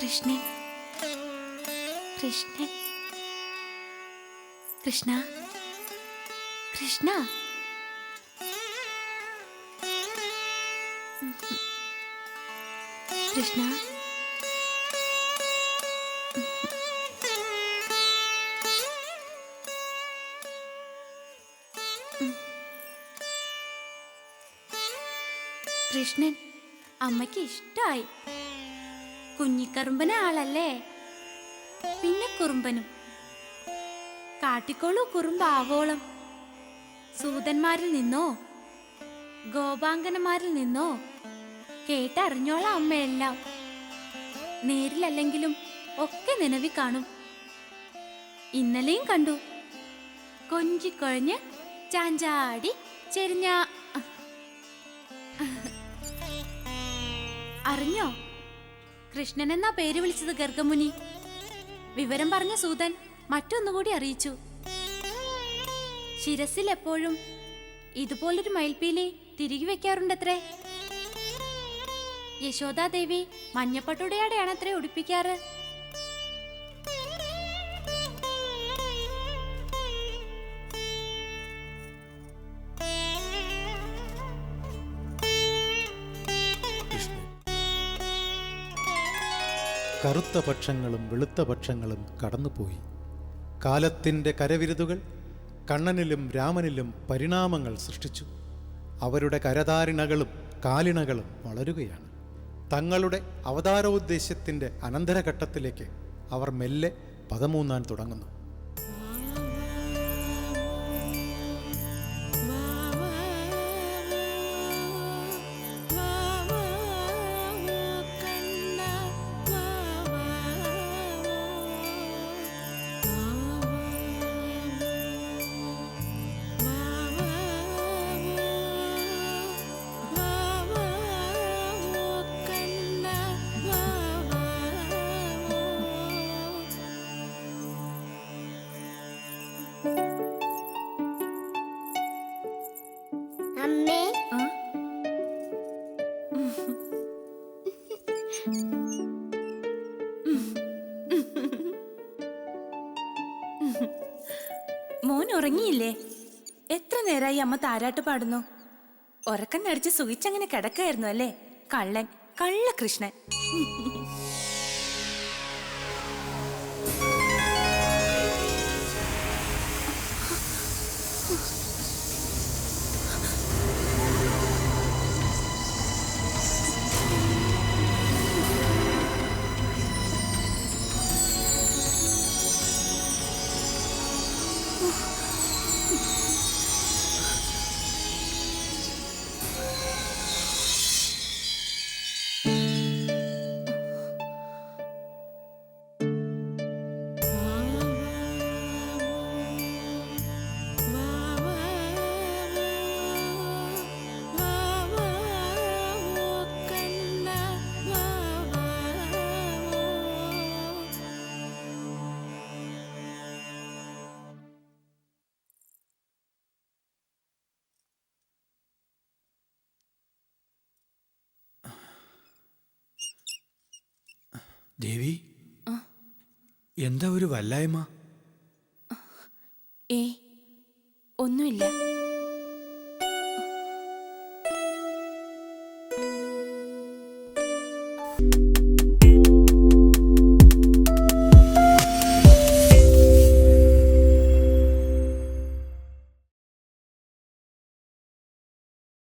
കൃഷ്ണൻ കൃഷ്ണൻ കൃഷ്ണ കൃഷ്ണ കൃഷ്ണ കൃഷ്ണൻ അമ്മയ്ക്ക് ഇഷ്ടായി. കുഞ്ഞിക്കറുമ്പന ആളല്ലേ, പിന്നെ കുറുമ്പനും. കാട്ടിക്കോളൂ കുറുമ്പാവോളം. സൂതന്മാരിൽ നിന്നോ ഗോപാങ്കനമാരിൽ നിന്നോ കേട്ടറിഞ്ഞോളാം അമ്മയെല്ലാം. നേരിലല്ലെങ്കിലും ഒക്കെ നിലവി കാണും. ഇന്നലെയും കണ്ടു. കൊഞ്ചിക്കൊഴഞ്ഞ് ചാഞ്ചാടി ചെരിഞ്ഞ. അറിഞ്ഞോ, കൃഷ്ണൻ എന്നാ പേര് വിളിച്ചത് ഗർഗമുനി. വിവരം പറഞ്ഞ സൂതൻ മറ്റൊന്നുകൂടി അറിയിച്ചു. ശിരസിൽ എപ്പോഴും ഇതുപോലൊരു മയിൽപ്പീലി തിരികെ വെക്കാറുണ്ടത്രേ. യശോദാദേവി മഞ്ഞപ്പട്ടുടയാടെയാണത്രേ ഉടുപ്പിക്കാറ്. കറുത്ത പക്ഷങ്ങളും വെളുത്ത പക്ഷങ്ങളും കടന്നുപോയി. കാലത്തിൻ്റെ കരവിരുതുകൾ കണ്ണനിലും രാമനിലും പരിണാമങ്ങൾ സൃഷ്ടിച്ചു. അവരുടെ കരധാരിണകളും കാലിണകളും വളരുകയാണ്. തങ്ങളുടെ അവതാരോദ്ദേശ്യത്തിൻ്റെ അനന്തരഘട്ടത്തിലേക്ക് അവർ മെല്ലെ പദമൂന്നാൻ തുടങ്ങുന്നു. മോൻ ഉറങ്ങിയില്ലേ? എത്ര നേരമായി അമ്മ താരാട്ട് പാടുന്നു. ഉറക്കം നടിച്ച് സുഖിച്ചങ്ങനെ കിടക്കായിരുന്നു അല്ലേ? കള്ളൻ, കള്ള കൃഷ്ണൻ. ദേവി, എന്താ ഒരു വല്ലായ്മ? ഒന്നുമില്ല.